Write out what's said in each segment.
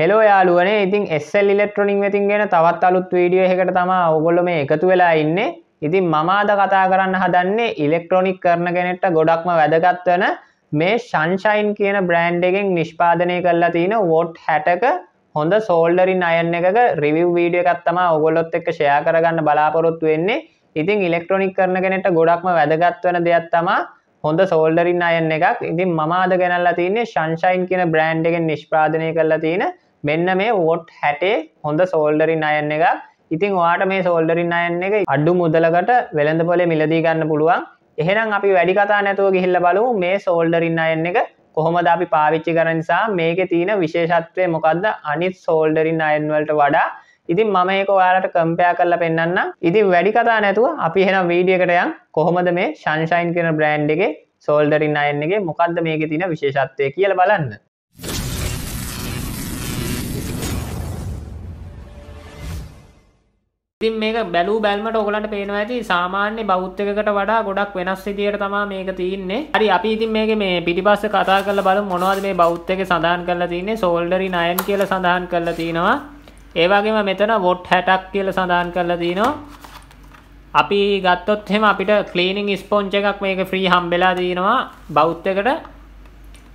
Hello යාළුවනේ ඉතින් SL electronic වෙතින් ගෙන තවත් අලුත් වීඩියෝ එකකට තමයි ඔයගොල්ලෝ මේ එකතු වෙලා ඉන්නේ. ඉතින් මම අද කතා කරන්න හදන්නේ ඉලෙක්ට්‍රොනික් කරන කෙනෙක්ට ගොඩක්ම වැදගත් වෙන මේ සන්ෂයින් කියන බ්‍රෑන්ඩ් එකෙන් නිෂ්පාදනය කරලා තියෙන වොට් 60ක හොඳ සෝල්ඩරින් අයන් එකක රිවිව් වීඩියෝ එකක් තමයි ඔයගොල්ලොත් එක්ක ෂෙයා කරගන්න බලාපොරොත්තු වෙන්නේ. ඉතින් ඉලෙක්ට්‍රොනික් කරන කෙනෙක්ට ගොඩක්ම වැදගත් වෙන දෙයක් තමයි හොඳ සෝල්ඩරින් අයන් එකක්. ඉතින් මම අද ගෙනල්ලා තින්නේ සන්ෂයින් කියන බ්‍රෑන්ඩ් එකෙන් නිෂ්පාදනය කරලා තියෙන මෙන්න මේ වොට් 60 හොඳ සෝල්ඩරින් අයන් එකක්. ඉතින් ඔයාට මේ සෝල්ඩරින් අයන් එක අඩු මුදලකට වෙළඳපොලේ මිලදී ගන්න පුළුවන්. එහෙනම් අපි වැඩි කතා නැතුව ගිහිල්ලා බලමු මේ සෝල්ඩරින් අයන් එක කොහොමද අපි පාවිච්චි කරන නිසා මේකේ තියෙන විශේෂත්වය මොකද්ද අනිත් සෝල්ඩරින් අයන් වලට වඩා. ඉතින් මම ඒක ඔයාලට කම්පෙයාර් කරලා පෙන්නන්නම්. ඉතින් වැඩි කතා නැතුව අපි එහෙනම් වීඩියෝ එකට යන් කොහොමද මේ සන්ෂයින් කියන බ්‍රෑන්ඩ් එකේ සෝල්ඩරින් අයන් එකේ මොකද්ද මේකේ තියෙන විශේෂත්වය කියලා බලන්න. ඉතින් මේක බැලූ බැලමට ඔයගලන්ට පේනවා ඇති සාමාන්‍ය බවුත් එකකට වඩා ගොඩක් වෙනස් විදියට තමයි මේක තියෙන්නේ. හරි අපි ඉතින් මේකේ මේ පිටිපස්සේ කතා කරලා බලමු මොනවද මේ බවුත් එකේ සඳහන් කරලා තියෙන්නේ. සෝල්ඩරින් අයන් කියලා සඳහන් කරලා තිනවා. ඒ වගේම මෙතන වොට් 60ක් කියලා සඳහන් කරලා තිනවා. අපි ගත්තොත් එහෙම අපිට ක්ලීනින් ස්පොන්ජ් එකක් මේක ෆ්‍රී හම්බෙලා තිනවා බවුත් එකට.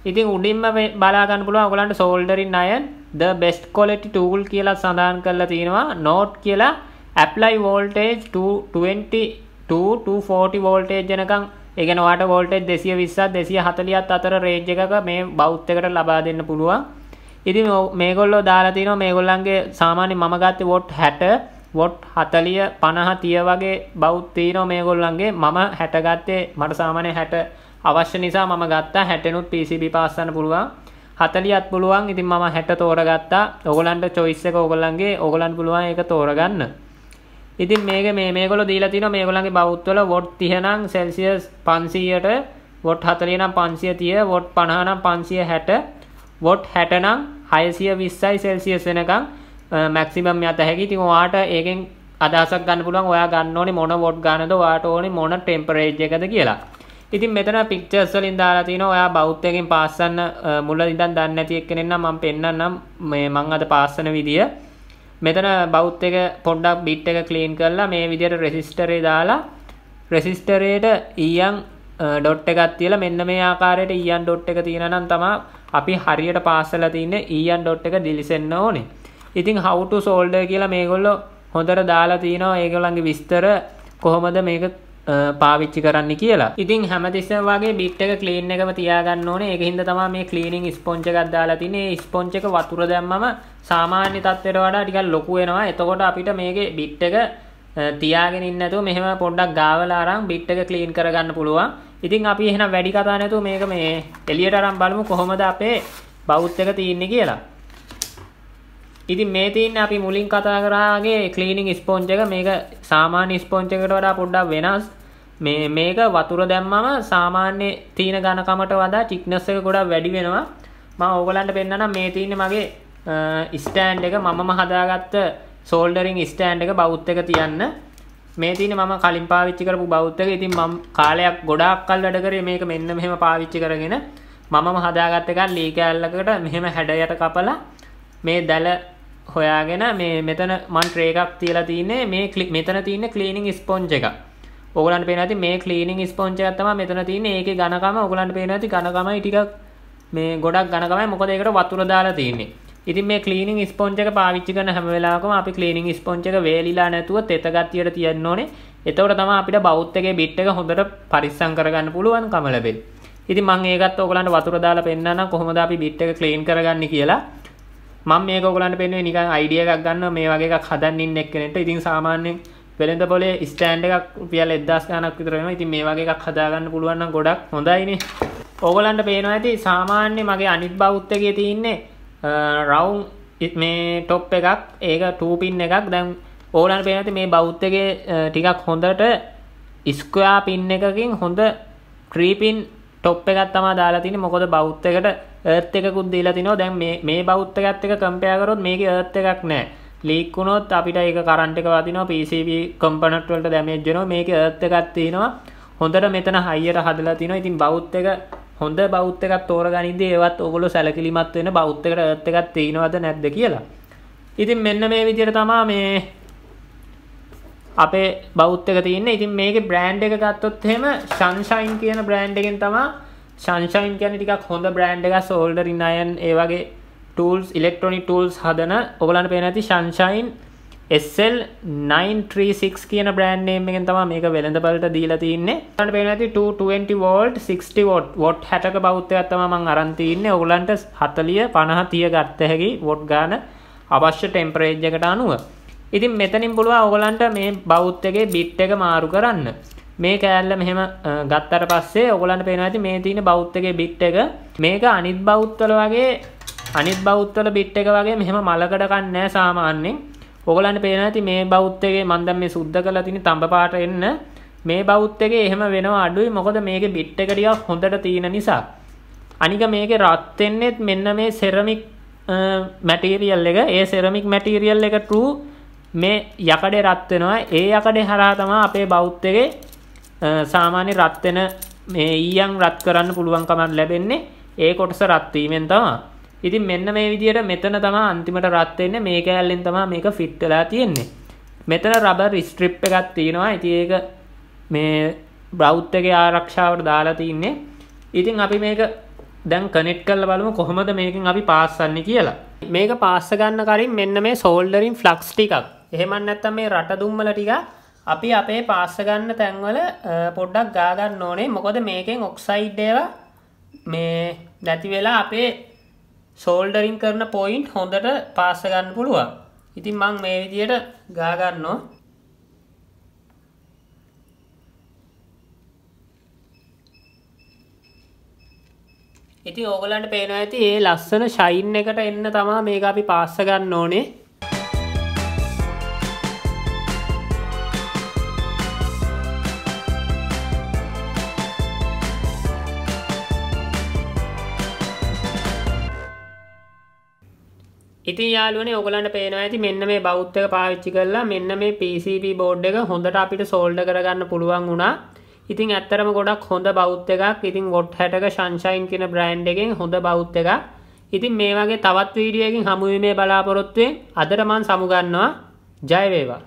ඉතින් උඩින්ම බලා ගන්න පුළුවන් ඔයගලන්ට සෝල්ඩරින් අයන් the best quality tool කියලා සඳහන් කරලා තිනවා. note කියලා apply voltage 220 to 240 voltage යනකම් ඒ කියන්නේ ඔයාට voltage 220ත් 240ත් අතර range එකක මේ බවුත් එකට ලබා දෙන්න පුළුවන්. ඉතින් මේගොල්ලෝ දාලා තිනවා මේගොල්ලන්ගේ සාමාන්‍ය මම ගත්තේ වොට් 60 වොට් 40 50 30 වගේ බවුත් තිනවා මේගොල්ලන්ගේ. මම 60 ගත්තේ මට සාමාන්‍ය 60 අවශ්‍ය නිසා මම ගත්තා. 60 නුත් PCB පාස් කරන්න පුළුවන්. 40ත් පුළුවන්. ඉතින් මම 60 තෝරගත්තා. ඕගොල්ලන්ට choice එක ඕගොල්ලන්ට පුළුවන් ඒක තෝරගන්න. ඉතින් මේගොල්ලෝ දීලා තිනවා මේගොල්ලන්ගේ බවුත් වල වොට් 30 නම් සෙල්සියස් 500ට වොට් 40 නම් 530 වොට් 50 නම් 560 වොට් 60 නම් 620යි සෙල්සියස් වෙනකම් මැක්සිමම් යත හැකි. ඉතින් ඔයාට ඒකෙන් අදහසක් ගන්න පුළුවන් ඔයා ගන්න ඕනේ මොන වොට් ගන්නද ඔයාට ඕනේ මොන ටෙම්පරේචර් එකද කියලා. ඉතින් මෙතන පික්චර්ස් වලින් දාලා තිනවා ඔයා බවුත් එකෙන් පාස් කරන මුල ඉඳන් දන්නේ නැති එක්කෙනෙක් නම් මම පෙන්නන්නම් මේ මම අද පාස් කරන විදිය. මෙතන බවුත් එක පොඩ්ඩක් බිට් එක ක්ලීන් කරලා මේ විදියට රෙසිස්ටරේ දාලා රෙසිස්ටරේට ඊයන් ඩොට් එකක් තියලා මෙන්න මේ ආකාරයට ඊයන් ඩොට් එක තියෙනවා නම් තමයි අපි හරියට පාස් කරලා තින්නේ ඊයන් ඩොට් එක දිලිසෙන්න ඕනේ. ඉතින් how to solder කියලා මේගොල්ලෝ හොඳට දාලා තිනවා ඒගොල්ලන්ගේ විස්තර කොහොමද මේක පාවිච්චි කරන්න කියලා. ඉතින් හැමතිස්සෙම වගේ බිට් එක ක්ලීන් එකම තියාගන්න ඕනේ. ඒකින්ද තමයි මේ ක්ලීනින් ස්පොන්ජ් එකක් දාලා තින්නේ. මේ ස්පොන්ජ් එක වතුර දැම්මම සාමාන්‍ය තත්ත්වයට වඩා ටිකක් ලොකු වෙනවා. එතකොට අපිට මේකේ බිට් එක තියාගෙන ඉන්න නැතුව මෙහෙම පොඩ්ඩක් ගාවලා අරන් බිට් එක ක්ලීන් කරගන්න පුළුවන්. ඉතින් අපි එහෙනම් වැඩි කතා නැතුව මේක මේ එළියට අරන් බලමු කොහොමද අපේ බවුත් එක තියෙන්නේ කියලා. ඉතින් මේ තියෙන්නේ අපි මුලින් කතා කරාගේ ක්ලීනින් ස්පොන්ජ් එක. මේක සාමාන්‍ය ස්පොන්ජ් එකකට වඩා පොඩ්ඩක් වෙනස්. මේක වතුර දැම්මම සාමාන්‍ය තීන ඝනකමට වඩා thickness එක ගොඩක් වැඩි වෙනවා. මම ඕගලන්ට පෙන්නන්නම් මේ තියෙන්නේ මගේ ස්ටෑන්ඩ් එක මමම හදාගත්ත සෝල්ඩරින් ස්ටෑන්ඩ් එක බවුත් එක තියන්න. මේ තියෙන්නේ මම කලින් පාවිච්චි කරපු බවුත් එක. ඉතින් මම කාලයක් ගොඩාක් කල් වැඩ කරේ මේක මෙන්න මෙහෙම පාවිච්චි කරගෙන මමම හදාගත්ත එකක් ලී කෑල්ලකට මෙහෙම හැඩයට කපලා මේ දැල හොයාගෙන මේ මෙතන මම ට්‍රේ එකක් තියලා තින්නේ මේ මෙතන තියෙන්නේ ක්ලීනින් ස්පොන්ජ් එකක්. ඔයගලන්ට පේනවා ඇති මේ ක්ලීනින් ස්පොන්ජ් එකක් තමයි මෙතන තියෙන්නේ. ඒකේ ඝනකම ඔයගලන්ට පේනවා ඇති ඝනකමයි ටිකක් මේ ගොඩක් ඝනකමයි මොකද ඒකට වතුර දාලා තියෙන්නේ. ඉතින් මේ ක්ලීනින් ස්පොන්ජ් එක පාවිච්චි කරන හැම වෙලාවකම අපි ක්ලීනින් ස්පොන්ජ් එක වේලිලා නැතුව තෙත ගතියට තියන්න ඕනේ. එතකොට තමයි අපිට බවුත් එකේ බිට් එක හොඳට පරිස්සම් කරගන්න පුළුවන්කම ලැබෙන්නේ. ඉතින් මම ඒකත් ඔයගලන්ට වතුර දාලා පෙන්නන්නම් කොහොමද අපි බිට් එක ක්ලීන් කරගන්නේ කියලා. මම මේක ඔයගලන්ට පෙන්නුවේ නිකන් අයිඩියා එකක් ගන්න මේ වගේ එකක් හදන්න ඉන්න එක්කෙනෙක්ට. ඉතින් සාමාන්‍යයෙන් වෙළඳ පොලේ ස්ටෑන්ඩ් එකක් රුපියල් 1000 ගණක් විතර වෙනවා. ඉතින් මේ වගේ එකක් හදාගන්න පුළුවන් නම් ගොඩක් හොඳයිනේ. ඕගලන්ට පේනවා ඇති සාමාන්‍ය මගේ අනිත් බවුත් එකේ තියෙන්නේ රවුන්ඩ් මේ টොප් එකක්. ඒක 2 පින් එකක්. දැන් ඕගලන්ට පේනවා ඇති මේ බවුත් එකේ ටිකක් හොඳට ස්ක්වෙයාර් පින් එකකින් හොඳ 3 පින් টොප් එකක් තමයි දාලා තියෙන්නේ. මොකද බවුත් එකට එර්ත් එකකුත් දීලා තිනවා. දැන් මේ බවුත් එකත් එක්ක කම්පෙයාර් කරොත් මේකේ එර්ත් එකක් නැහැ. ලීක් වුණොත් අපිට ඒක කරන්ට් එක වදිනවා. PCB කම්පොනන්ට් වලට ඩැමේජ් වෙනවා. මේකේ එර්ත් එකක් තියෙනවා. හොඳට මෙතන හයියට හදලා තිනවා. ඉතින් බවුත් එක හොඳ බවුත් එකක් තෝරගනිද්දී ඒවත් ඔයගොල්ලෝ සැලකිලිමත් වෙන බවුත් එකට එර්ත් එකක් තියෙනවද නැද්ද කියලා. ඉතින් මෙන්න මේ විදිහට තමයි මේ අපේ බවුත් එක තියෙන්නේ. ඉතින් මේකේ බ්‍රෑන්ඩ් එක ගත්තොත් එහෙම Sunshine කියන බ්‍රෑන්ඩ් එකෙන් තමයි. Sunshine කියන්නේ ටිකක් හොඳ බ්‍රෑන්ඩ් එකක්. Soldering Iron ඒ වගේ tools electronic tools හදන ඔයගලන්ට පේන ඇති Sunshine SL936 කියන බ්‍රෑන්ඩ් නේම් එකෙන් තමයි මේක වෙළඳපළට දීලා තින්නේ. ඔයගලන්ට පේන ඇති 220 volt 60 watt 60ක බවුත් එකක් තමයි මම අරන් තින්නේ. ඔයගලන්ට 40 50 30 ගත්ත හැකි watt ගාන අවශ්‍ය ටෙම්පරේචර් එකට අනුව. ඉතින් මෙතනින් පුළුවන් ඔයගලන්ට මේ බවුත් එකේ බිට් එක මාරු කරන්න. මේ කෑල්ල මෙහෙම ගත්තට පස්සේ ඔයගලන්ට පේනවා ඇති මේ තියෙන බවුත් එකේ බිට් එක මේක අනිත් බවුත් වල බිට් එක වගේ මෙහෙම මලකඩ කන්නේ නැහැ සාමාන්‍යයෙන්. ඔයගලන්ට පේනවා ඇති මේ බවුත් එකේ මම දැන් මේ සුද්ධ කරලා තියෙන තඹ පාට එන්න මේ බවුත් එකේ එහෙම වෙනවා අඩුයි. මොකද මේකේ බිට් එක ටිකක් හොඳට තියෙන නිසා. අනික මේකේ රත් වෙන්නේත් මෙන්න මේ සෙරමික් මැටීරියල් එක. ඒ සෙරමික් මැටීරියල් එක true මේ යකඩේ රත් වෙනවා. ඒ යකඩේ හරහා තමයි අපේ බවුත් එකේ සාමාන්‍ය රත් වෙන මේ ඊයන් රත් කරන්න පුළුවන්කමක් ලැබෙන්නේ. ඒ කොටස රත් වීමෙන් තමයි. ඉතින් මෙන්න මේ විදිහට මෙතන තමයි අන්තිමට රත් වෙන්නේ. මේ කෑල්ලෙන් තමයි මේක ෆිට වෙලා තියෙන්නේ. මෙතන රබර් ස්ට්‍රිප් එකක් තියෙනවා. ඉතින් ඒක මේ බවුත් එකේ ආරක්ෂාවට දාලා තින්නේ. ඉතින් අපි මේක දැන් කනෙක්ට් කරලා බලමු කොහොමද මේකෙන් අපි පාස් කරන්නේ කියලා. මේක පාස් ගන්න කලින් මෙන්න මේ සෝල්ඩරින් ෆ්ලක්ස් ටිකක් එහෙම නැත්නම් මේ රට දුම්මල ටික අපි අපේ පාස් ගන්න තැන්වල පොඩ්ඩක් ගා ගන්න ඕනේ. මොකද මේකෙන් ඔක්සයිඩ් ඒවා මේ නැති වෙලා අපේ සෝල්ඩරින් කරන පොයින්ට් හොඳට පාස් ගන්න පුළුවන්. ඉතින් මම මේ විදියට ගා ගන්නවා. ඉතින් ඕගලන්ට පේනවා ඇති මේ ලස්සන ෂයින් එකට එන්න තමයි මේක අපි පාස් ගන්න ඕනේ. ඉතින් යාළුවනේ ඔයගලන්ට පේනවා ඇති මෙන්න මේ බවුත් එක පාවිච්චි කරලා මෙන්න මේ PCB බෝඩ් එක හොඳට අපිට සෝල්ඩර් කරගන්න පුළුවන් වුණා. ඉතින් ඇත්තරම ගොඩක් හොඳ බවුත් එකක්. ඉතින් watt 60ක Sunshine කියන බ්‍රෑන්ඩ් එකෙන් හොඳ බවුත් එකක්. ඉතින් මේ වගේ තවත් වීඩියෝ එකකින් හමු වීමේ බලාපොරොත්තුවෙන් අදට මම සමු ගන්නවා. ජය වේවා.